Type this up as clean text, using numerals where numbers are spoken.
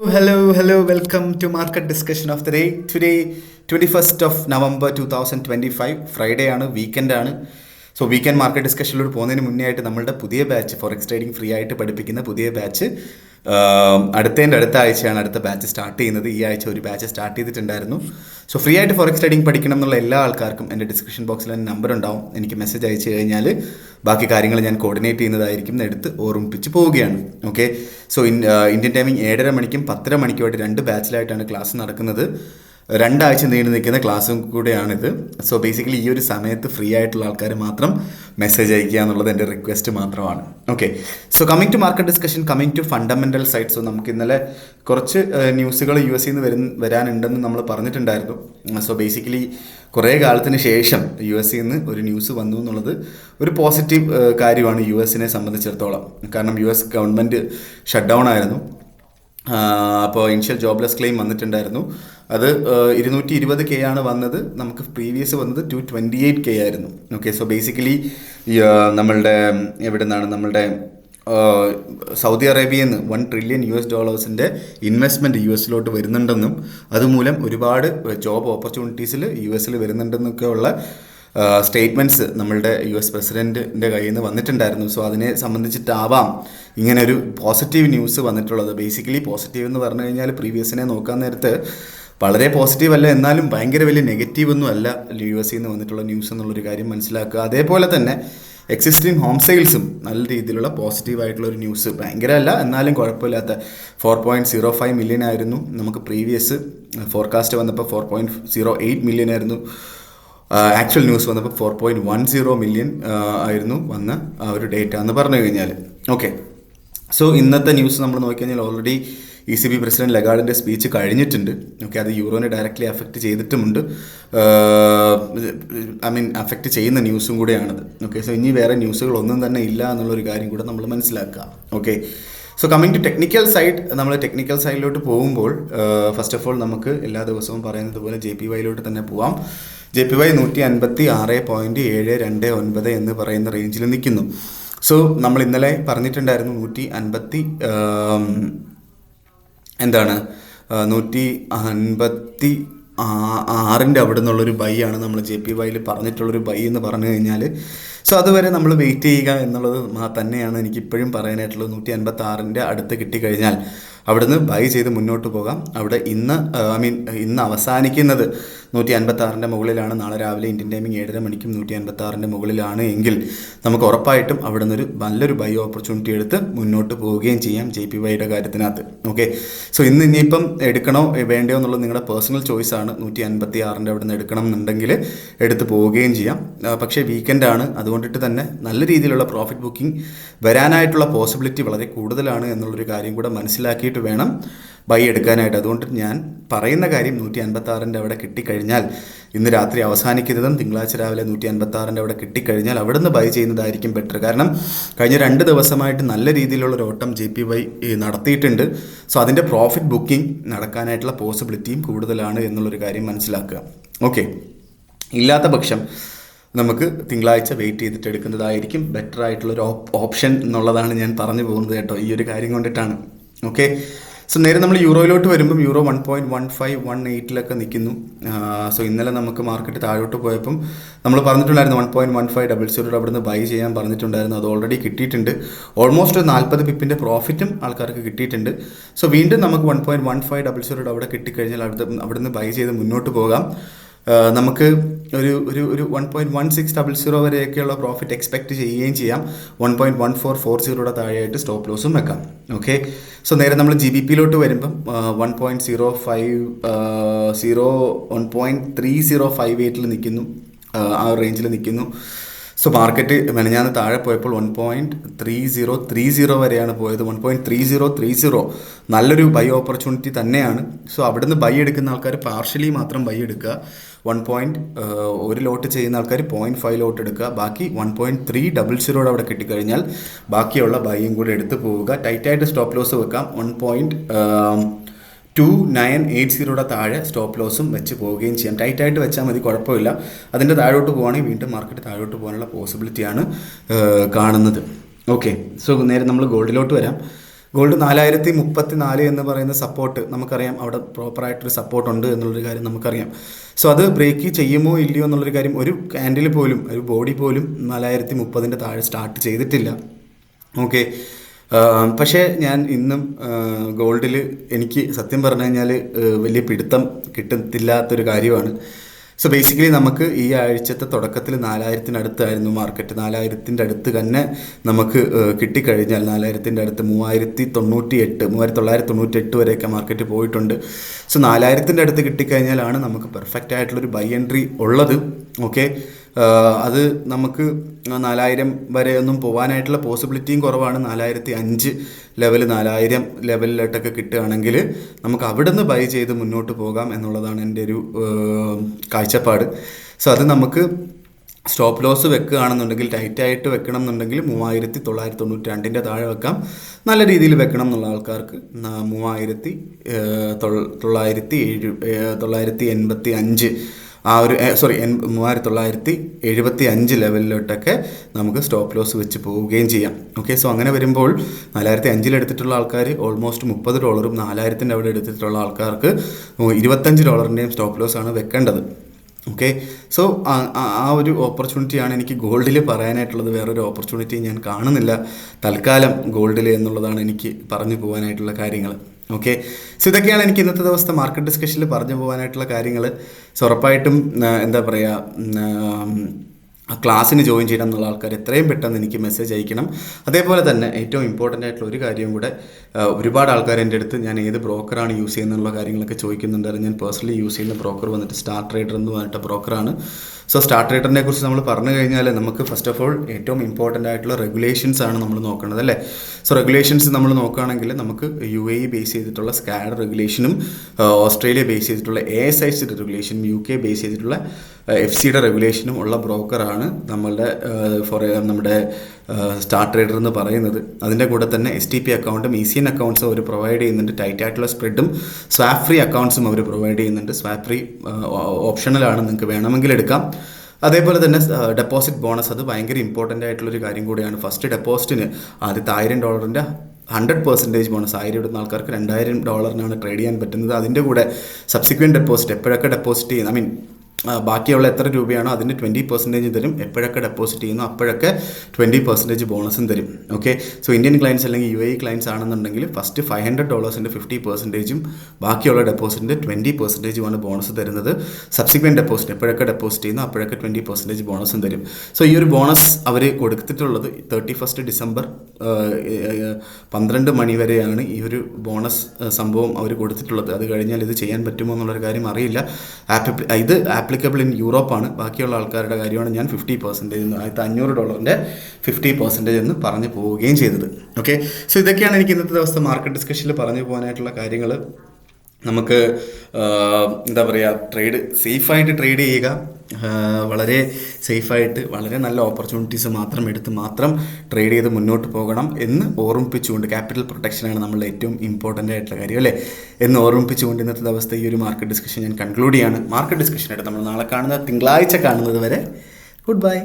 Hello, welcome to market discussion of the day. Today, 21st of November 2025, Friday ആണ് weekend ആണ്. So weekend market ഡിസ്കഷനിലൂടെ പോകുന്നതിന് മുന്നേ ആയിട്ട് നമ്മളുടെ പുതിയ ബാച്ച് ഫോറക്സ് ട്രേഡിംഗ് ഫ്രീ ആയിട്ട് പഠിപ്പിക്കുന്ന പുതിയ ബാച്ച് അടുത്ത ആഴ്ചയാണ് അടുത്ത ബാച്ച് സ്റ്റാർട്ട് ചെയ്യുന്നത്. ഈ ആഴ്ച ഒരു ബാച്ച് സ്റ്റാർട്ട് ചെയ്തിട്ടുണ്ടായിരുന്നു. സോ ഫ്രീ ആയിട്ട് ഫോറക്സ് ട്രേഡിംഗ് പഠിക്കണം എന്നുള്ള എല്ലാ ആൾക്കാർക്കും എൻ്റെ ഡിസ്ക്രിപ്ഷൻ ബോക്സിൽ നമ്പർ ഉണ്ടാവും. എനിക്ക് മെസ്സേജ് അയച്ചു കഴിഞ്ഞാൽ ബാക്കി കാര്യങ്ങൾ ഞാൻ കോർഡിനേറ്റ് ചെയ്യുന്നതായിരിക്കും എടുത്ത് ഓർമ്മിപ്പിച്ച് പോവുകയാണ്. ഓക്കെ, സോ ഇന്ത്യൻ ടൈമിംഗ് 7:30 മണിക്കും 10:30 മണിക്കുമായിട്ട് രണ്ട് ബാച്ചിലായിട്ടാണ് ക്ലാസ് നടക്കുന്നത്. രണ്ടാഴ്ച നീണ്ടു നിൽക്കുന്ന ക്ലാസ്സും കൂടെയാണിത്. സോ ബേസിക്കലി ഈ ഒരു സമയത്ത് ഫ്രീ ആയിട്ടുള്ള ആൾക്കാർ മാത്രം മെസ്സേജ് അയക്കുക എന്നുള്ളത് എൻ്റെ റിക്വസ്റ്റ് മാത്രമാണ്. Okay, so coming to market discussion, coming to fundamental side. So നമുക്ക് ഇന്നലെ കുറച്ച് ന്യൂസുകൾ US നിന്ന് വരാനുണ്ടെന്ന് നമ്മൾ പറഞ്ഞിട്ടുണ്ടായിരുന്നു. സോ ബേസിക്കലി കുറേ കാലത്തിന് ശേഷം US നിന്ന് ഒരു ന്യൂസ് വന്നു എന്നുള്ളത് ഒരു പോസിറ്റീവ് കാര്യമാണ് US സംബന്ധിച്ചിടത്തോളം. കാരണം US ഗവൺമെൻറ് ഷട്ട് ഡൗൺ ആയിരുന്നു. അപ്പോൾ ഇനിഷ്യൽ ജോബ്ലെസ് ക്ലെയിം വന്നിട്ടുണ്ടായിരുന്നു. അത് 220K ആണ് വന്നത്. നമുക്ക് പ്രീവിയസ് വന്നത് 228K ആയിരുന്നു. ഓക്കെ, സോ ബേസിക്കലി നമ്മളുടെ എവിടെ നിന്നാണ് നമ്മളുടെ സൗദി അറേബ്യയിൽ നിന്ന് $1 ട്രില്യൺ ഇൻവെസ്റ്റ്മെൻറ്റ് US വരുന്നുണ്ടെന്നും അതുമൂലം ഒരുപാട് ജോബ് ഓപ്പർച്യൂണിറ്റീസിൽ US വരുന്നുണ്ടെന്നൊക്കെ ഉള്ള സ്റ്റേറ്റ്മെൻറ്റ്സ് നമ്മളുടെ US പ്രസിഡൻറ്റിൻ്റെ കയ്യിൽ നിന്ന് വന്നിട്ടുണ്ടായിരുന്നു. സോ അതിനെ സംബന്ധിച്ചിട്ടാവാം ഇങ്ങനെ ഒരു പോസിറ്റീവ് ന്യൂസ് വന്നിട്ടുള്ളത്. ബേസിക്കലി പോസിറ്റീവ് എന്ന് പറഞ്ഞു കഴിഞ്ഞാൽ പ്രീവിയസിനെ നോക്കാൻ നേരത്ത് വളരെ പോസിറ്റീവ് അല്ല, എന്നാലും ഭയങ്കര വലിയ നെഗറ്റീവ് ഒന്നും അല്ല US നിന്ന് വന്നിട്ടുള്ള ന്യൂസ് എന്നുള്ളൊരു കാര്യം മനസ്സിലാക്കുക. അതേപോലെ തന്നെ എക്സിസ്റ്റിംഗ് ഹോം സെയിൽസും നല്ല രീതിയിലുള്ള പോസിറ്റീവായിട്ടുള്ള ഒരു ന്യൂസ്, ഭയങ്കര അല്ല എന്നാലും കുഴപ്പമില്ലാത്ത 4.05 മില്യൺ ആയിരുന്നു നമുക്ക് പ്രീവിയസ് ഫോർകാസ്റ്റ് വന്നപ്പോൾ. 4.08 മില്യൺ ആയിരുന്നു. ആക്ച്വൽ ന്യൂസ് വന്നപ്പോൾ 4.10 മില്യൺ ആയിരുന്നു വന്ന ആ ഒരു ഡേറ്റ എന്ന് പറഞ്ഞു കഴിഞ്ഞാൽ. ഓക്കെ, സോ ഇന്നത്തെ ന്യൂസ് നമ്മൾ നോക്കിക്കഴിഞ്ഞാൽ ഓൾറെഡി ECB പ്രസിഡന്റ് ലഗാർഡിൻ്റെ സ്പീച്ച് കഴിഞ്ഞിട്ടുണ്ട്. ഓക്കെ, അത് യൂറോനെ ഡയറക്റ്റ്ലി അഫക്റ്റ് ചെയ്തിട്ടുമുണ്ട്. അഫക്റ്റ് ചെയ്യുന്ന ന്യൂസും കൂടെയാണത്. ഓക്കെ, സോ ഇനി വേറെ ന്യൂസുകളൊന്നും തന്നെ ഇല്ല എന്നുള്ളൊരു കാര്യം കൂടെ നമ്മൾ മനസ്സിലാക്കുക. Okay, so coming to technical side, നമ്മൾ ടെക്നിക്കൽ സൈഡിലോട്ട് പോകുമ്പോൾ ഫസ്റ്റ് ഓഫ് ഓൾ നമുക്ക് എല്ലാ ദിവസവും പറയുന്നത് പോലെ JPY തന്നെ പോവാം. JPY 156.729 എന്ന് പറയുന്ന റേഞ്ചിൽ നിൽക്കുന്നു. സോ നമ്മൾ ഇന്നലെ പറഞ്ഞിട്ടുണ്ടായിരുന്നു 156 അവിടെ നിന്നുള്ളൊരു ബൈ ആണ് നമ്മൾ JPY പറഞ്ഞിട്ടുള്ളൊരു ബൈ എന്ന് പറഞ്ഞു കഴിഞ്ഞാൽ. സോ അതുവരെ നമ്മൾ വെയിറ്റ് ചെയ്യുക എന്നുള്ളത് തന്നെയാണ് എനിക്കിപ്പോഴും പറയാനായിട്ടുള്ളത്. 156 അടുത്ത് കിട്ടിക്കഴിഞ്ഞാൽ അവിടുന്ന് ബൈ ചെയ്ത് മുന്നോട്ട് പോകാം. അവിടെ ഇന്ന് അവസാനിക്കുന്നത് 156 മുകളിലാണ്. നാളെ രാവിലെ ഇന്ത്യൻ ടൈമിംഗ് 7:30 മണിക്കും 156 മുകളിലാണ് എങ്കിൽ നമുക്ക് ഉറപ്പായിട്ടും അവിടെ നിന്നൊരു നല്ലൊരു ബൈ ഓപ്പർച്യൂണിറ്റി എടുത്ത് മുന്നോട്ട് പോവുകയും ചെയ്യാം JPY കാര്യത്തിനകത്ത്. ഓക്കെ, സോ ഇനിയിപ്പം എടുക്കണോ വേണ്ടയോ എന്നുള്ളത് നിങ്ങളുടെ പേഴ്സണൽ ചോയ്സാണ്. 156 അവിടെ നിന്ന് എടുക്കണം എന്നുണ്ടെങ്കിൽ എടുത്ത് പോവുകയും ചെയ്യാം. പക്ഷേ വീക്കെൻഡാണ്, അതുകൊണ്ടിട്ട് തന്നെ നല്ല രീതിയിലുള്ള പ്രോഫിറ്റ് ബുക്കിംഗ് വരാനായിട്ടുള്ള പോസിബിലിറ്റി വളരെ കൂടുതലാണ് എന്നുള്ളൊരു കാര്യം കൂടെ മനസ്സിലാക്കിയിട്ട് വേണം ബൈ എടുക്കാനായിട്ട്. അതുകൊണ്ട് ഞാൻ പറയുന്ന കാര്യം 156 അവിടെ കിട്ടിക്കഴിഞ്ഞാൽ ഇന്ന് രാത്രി അവസാനിക്കുന്നതും തിങ്കളാഴ്ച രാവിലെ 156 അവിടെ കിട്ടിക്കഴിഞ്ഞാൽ അവിടെ നിന്ന് ബൈ ചെയ്യുന്നതായിരിക്കും ബെറ്റർ. കാരണം കഴിഞ്ഞ 2 ദിവസമായിട്ട് നല്ല രീതിയിലുള്ളൊരു ഓട്ടം JPY നടത്തിയിട്ടുണ്ട്. സോ അതിൻ്റെ പ്രോഫിറ്റ് ബുക്കിംഗ് നടക്കാനായിട്ടുള്ള പോസിബിലിറ്റിയും കൂടുതലാണ് എന്നുള്ളൊരു കാര്യം മനസ്സിലാക്കുക. ഓക്കെ, ഇല്ലാത്ത പക്ഷം നമുക്ക് തിങ്കളാഴ്ച വെയിറ്റ് ചെയ്തിട്ട് എടുക്കുന്നതായിരിക്കും ബെറ്റർ ആയിട്ടുള്ളൊരു ഓപ്ഷൻ എന്നുള്ളതാണ് ഞാൻ പറഞ്ഞു പോകുന്നത് കേട്ടോ, ഈ ഒരു കാര്യം കൊണ്ടിട്ടാണ്. ഓക്കെ, സോ നേരെ നമ്മൾ യൂറോയിലോട്ട് വരുമ്പം യൂറോ 1.1518 നിൽക്കുന്നു. സോ ഇന്നലെ നമുക്ക് മാർക്കറ്റ് താഴോട്ട് പോയപ്പം നമ്മൾ പറഞ്ഞിട്ടുണ്ടായിരുന്നു 1.1500 അവിടെ നിന്ന് ബൈ ചെയ്യാൻ പറഞ്ഞിട്ടുണ്ടായിരുന്നു. അത് ഓൾറെഡി കിട്ടിയിട്ടുണ്ട്. ഓൾമോസ്റ്റ് 40 പിപ്പിൻ്റെ പ്രോഫിറ്റും ആൾക്കാർക്ക് കിട്ടിയിട്ടുണ്ട്. സോ വീണ്ടും നമുക്ക് 1.1500 അവിടെ കിട്ടിക്കഴിഞ്ഞാൽ അവിടുന്ന് ബൈ ചെയ്ത് മുന്നോട്ട് പോകാം. നമുക്ക് ഒരു 1.1600 വരെയൊക്കെയുള്ള പ്രോഫിറ്റ് എക്സ്പെക്റ്റ് ചെയ്യുകയും ചെയ്യാം. 1.1440 താഴെയായിട്ട് സ്റ്റോപ്പ് ലോസും വെക്കാം. ഓക്കെ, സോ നേരെ നമ്മൾ GBPയിലോട്ട് വരുമ്പം 1.3058 നിൽക്കുന്നു, ആ റേഞ്ചിൽ നിൽക്കുന്നു. സോ മാർക്കറ്റ് മെനഞ്ഞാന്ന് താഴെ പോയപ്പോൾ 1.3030 വരെയാണ് പോയത്. 1.3030 നല്ലൊരു ബൈ ഓപ്പർച്യൂണിറ്റി തന്നെയാണ്. സോ അവിടുന്ന് ബൈ എടുക്കുന്ന ആൾക്കാർ പാർഷ്യലി മാത്രം ബൈ എടുക്കുക. 1 ലോട്ട് ചെയ്യുന്ന ആൾക്കാർ 0.5 ലോട്ട് എടുക്കുക. ബാക്കി 1.300 അവിടെ കിട്ടിക്കഴിഞ്ഞാൽ ബാക്കിയുള്ള ബൈയും കൂടെ എടുത്ത് പോവുക. ടൈറ്റായിട്ട് സ്റ്റോപ്പ് ലോസ് വെക്കാം. 1.2980 താഴെ സ്റ്റോപ്പ് ലോസും വെച്ച് പോവുകയും ചെയ്യാം. ടൈറ്റായിട്ട് വെച്ചാൽ മതി, കുഴപ്പമില്ല. അതിൻ്റെ താഴോട്ട് പോവുകയാണെങ്കിൽ വീണ്ടും മാർക്കറ്റ് താഴോട്ട് പോകാനുള്ള പോസിബിലിറ്റിയാണ് കാണുന്നത്. ഓക്കെ, സോ നേരെ നമ്മൾ ഗോൾഡിലോട്ട് വരാം. ഗോൾഡ് 4034 എന്ന് പറയുന്ന സപ്പോർട്ട് നമുക്കറിയാം, അവിടെ പ്രോപ്പറായിട്ടൊരു സപ്പോർട്ട് ഉണ്ട് എന്നുള്ളൊരു കാര്യം നമുക്കറിയാം. സോ അത് ബ്രേക്ക് ചെയ്യുമോ ഇല്ലയോ എന്നുള്ളൊരു കാര്യം, ഒരു ക്യാൻഡിൽ പോലും, ഒരു ബോഡി പോലും 4030 താഴെ സ്റ്റാർട്ട് ചെയ്തിട്ടില്ല. ഓക്കെ, പക്ഷേ ഞാൻ ഇന്നും ഗോൾഡിൽ എനിക്ക് സത്യം പറഞ്ഞു കഴിഞ്ഞാൽ വലിയ പിടുത്തം കിട്ടത്തില്ലാത്തൊരു കാര്യമാണ്. സോ ബേസിക്കലി നമുക്ക് ഈ ആഴ്ചത്തെ തുടക്കത്തിൽ 4000-അടുത്തായിരുന്നു മാർക്കറ്റ്. 4000-ൻ്റെ അടുത്ത് തന്നെ നമുക്ക് കിട്ടിക്കഴിഞ്ഞാൽ 4000-ൻ്റെ അടുത്ത് 3998 വരെയൊക്കെ മാർക്കറ്റ് പോയിട്ടുണ്ട്. സോ 4000-ൻ്റെ അടുത്ത് കിട്ടിക്കഴിഞ്ഞാലാണ് നമുക്ക് പെർഫെക്റ്റ് ആയിട്ടുള്ളൊരു ബൈ എൻട്രി ഉള്ളത്. ഓക്കെ, അത് നമുക്ക് 4000 വരെ ഒന്നും പോകാനായിട്ടുള്ള പോസിബിലിറ്റിയും കുറവാണ്. 4005 ലെവൽ, 4000 ലെവലിലോട്ടൊക്കെ കിട്ടുകയാണെങ്കിൽ നമുക്ക് അവിടെ നിന്ന് ബൈ ചെയ്ത് മുന്നോട്ട് പോകാം എന്നുള്ളതാണ് എൻ്റെ ഒരു കാഴ്ചപ്പാട്. സോ അത് നമുക്ക് സ്റ്റോപ്പ് ലോസ് വെക്കുകയാണെന്നുണ്ടെങ്കിൽ, ടൈറ്റായിട്ട് വെക്കണം എന്നുണ്ടെങ്കിൽ 3992 താഴെ വെക്കാം. നല്ല രീതിയിൽ വെക്കണം എന്നുള്ള ആൾക്കാർക്ക് 3985 ആ ഒരു 3975 ലെവലിലോട്ടൊക്കെ നമുക്ക് സ്റ്റോപ്പ് ലോസ് വെച്ച് പോവുകയും ചെയ്യാം. ഓക്കെ, സോ അങ്ങനെ വരുമ്പോൾ 4005 എടുത്തിട്ടുള്ള ആൾക്കാർ ഓൾമോസ്റ്റ് $30, 4000-ൻ്റെ അവിടെ എടുത്തിട്ടുള്ള ആൾക്കാർക്ക് $25 സ്റ്റോപ്പ് ലോസ് ആണ് വെക്കേണ്ടത്. ഓക്കെ, സോ ആ ഒരു ഓപ്പർച്യൂണിറ്റിയാണ് എനിക്ക് ഗോൾഡിൽ പറയാനായിട്ടുള്ളത്. വേറൊരു ഓപ്പർച്യൂണിറ്റി ഞാൻ കാണുന്നില്ല തൽക്കാലം ഗോൾഡിൽ എന്നുള്ളതാണ് എനിക്ക് പറഞ്ഞു പോകാനായിട്ടുള്ള കാര്യങ്ങൾ. ഓക്കെ, സോ ഇതൊക്കെയാണ് എനിക്ക് ഇന്നത്തെ ദിവസത്തെ മാർക്കറ്റ് ഡിസ്കഷനിൽ പറഞ്ഞു പോകാനായിട്ടുള്ള കാര്യങ്ങൾ. സോ ഉറപ്പായിട്ടും എന്താ പറയുക, ആ ക്ലാസ്സിന് ജോയിൻ ചെയ്യണം എന്നുള്ള ആൾക്കാർ എത്രയും പെട്ടെന്ന് എനിക്ക് മെസ്സേജ് അയക്കണം. അതേപോലെ തന്നെ ഏറ്റവും ഇമ്പോർട്ടൻ്റ് ആയിട്ടുള്ള ഒരു കാര്യം കൂടെ, ഒരുപാട് ആൾക്കാർ എൻ്റെ അടുത്ത് ഞാൻ ഏത് ബ്രോക്കറാണ് യൂസ് ചെയ്യുന്നുള്ള കാര്യങ്ങളൊക്കെ ചോദിക്കുന്നുണ്ടായിരുന്നു. ഞാൻ പേഴ്സണലി യൂസ് ചെയ്യുന്ന ബ്രോക്കർ വന്നിട്ട് സ്റ്റാർ ട്രേഡർ എന്ന് പറഞ്ഞിട്ട് ബ്രോക്കറാണ്. സോ സ്റ്റാർ ട്രേഡറിനെ കുറിച്ച് നമ്മൾ പറഞ്ഞു കഴിഞ്ഞാൽ നമുക്ക് ഫസ്റ്റ് ഓഫ് ഓൾ ഏറ്റവും ഇമ്പോർട്ടൻ്റ് ആയിട്ടുള്ള റെഗുലേഷൻസ് ആണ് നമ്മൾ നോക്കേണ്ടത്, അല്ലേ? സോ റെഗുലേഷൻസ് നമ്മൾ നോക്കുകയാണെങ്കിൽ നമുക്ക് UAE ബേസ് ചെയ്തിട്ടുള്ള സ്കാഡ് റെഗുലേഷനും, ഓസ്ട്രേലിയ ബേസ് ചെയ്തിട്ടുള്ള ASIC റെഗുലേഷനും, UK ബേസ് ചെയ്തിട്ടുള്ള FCയുടെ റെഗുലേഷനും ഉള്ള ബ്രോക്കറാണ് നമ്മുടെ സ്റ്റാർ ട്രേഡർ എന്ന് പറയുന്നത്. അതിൻ്റെ കൂടെ തന്നെ STP അക്കൗണ്ടും ECN അക്കൗണ്ട്സും അവർ പ്രൊവൈഡ് ചെയ്യുന്നുണ്ട്. ടൈറ്റ് ആയിട്ടുള്ള സ്പ്രെഡും സ്വാപ്പ് ഫ്രീ അക്കൗണ്ട്സും അവർ പ്രൊവൈഡ് ചെയ്യുന്നുണ്ട്. സ്വാപ്പ് ഫ്രീ ഓപ്ഷണലാണ്, നിങ്ങൾക്ക് വേണമെങ്കിൽ എടുക്കാം. അതേപോലെ തന്നെ ഡെപ്പോസിറ്റ് ബോണസ്, അത് ഭയങ്കര ഇമ്പോർട്ടൻ്റ് ആയിട്ടുള്ളൊരു കാര്യം കൂടിയാണ്. ഫസ്റ്റ് ഡെപ്പോസിറ്റിന് ആദ്യത്തെ $1000 100% ബോണസ്. 1000 ഇടുന്ന ആൾക്കാർക്ക് $2000 ട്രേഡ് ചെയ്യാൻ പറ്റുന്നത്. അതിൻ്റെ കൂടെ സബ്സിക്വൻറ്റ് ഡെപ്പോസിറ്റ്, എപ്പോഴൊക്കെ ഡെപ്പോസിറ്റ് ചെയ്യുന്ന, ബാക്കിയുള്ള എത്ര രൂപയാണോ അതിൻ്റെ 20% തരും. എപ്പോഴൊക്കെ ഡെപ്പോസിറ്റ് ചെയ്യുന്നു അപ്പോഴൊക്കെ 20% ബോണസും തരും. ഓക്കെ, സോ ഇന്ത്യൻ ക്ലയൻസ് അല്ലെങ്കിൽ UAE ക്ലയൻസ് ആണെന്നുണ്ടെങ്കിൽ ഫസ്റ്റ് $500 50%, ബാക്കിയുള്ള ഡെപ്പോസിറ്റിൻ്റെ 20% ബോണസ് തരുന്നത്. സബ്സിക്വൻറ്റ് ഡെപ്പോസിറ്റ്, എപ്പോഴൊക്കെ ഡെപ്പോസിറ്റ് ചെയ്യുന്നു അപ്പോഴൊക്കെ 20% ബോണസും തരും. സോ ഈ ഒരു ബോണസ് അവർ കൊടുത്തിട്ടുള്ളത് 31 ഡിസംബർ 12 മണി വരെയാണ് ഈ ഒരു ബോണസ് സംഭവം അവർ കൊടുത്തിട്ടുള്ളത്. അത് കഴിഞ്ഞാൽ ഇത് ചെയ്യാൻ പറ്റുമോ എന്നുള്ളൊരു കാര്യം അറിയില്ല. ഇത് ആപ്ലിക്കബിൾ ഇൻ യൂറോപ്പാണ്. ബാക്കിയുള്ള ആൾക്കാരുടെ കാര്യമാണ് ഞാൻ 50%, $500 50% എന്ന് പറഞ്ഞു പോവുകയും ചെയ്തത്. ഓക്കെ, സോ ഇതൊക്കെയാണ് എനിക്ക് ഇന്നത്തെ ദിവസത്തെ മാർക്കറ്റ് ഡിസ്കഷനിൽ പറഞ്ഞു പോകാനായിട്ടുള്ള കാര്യങ്ങൾ. നമുക്ക് എന്താ പറയുക, സേഫായിട്ട് ട്രേഡ് ചെയ്യുക, വളരെ സേഫായിട്ട് വളരെ നല്ല ഓപ്പർച്യൂണിറ്റീസ് മാത്രം ട്രേഡ് ചെയ്ത് മുന്നോട്ട് പോകണം എന്ന് ഓർമ്മിപ്പിച്ചുകൊണ്ട്, ക്യാപിറ്റൽ പ്രൊട്ടക്ഷനാണ് നമ്മളുടെ ഏറ്റവും ഇമ്പോർട്ടൻ്റ് ആയിട്ടുള്ള കാര്യം, അല്ലേ, എന്ന് ഓർമ്മിപ്പിച്ചുകൊണ്ട് ഇന്നത്തെ ദിവസത്തെ ഈ ഒരു മാർക്കറ്റ് ഡിസ്കഷൻ ഞാൻ കൺക്ലൂഡ് ചെയ്യാണ്. മാർക്കറ്റ് ഡിസ്കഷനായിട്ട് നമ്മൾ നാളെ തിങ്കളാഴ്ച കാണുന്നത് വരെ ഗുഡ് ബൈ.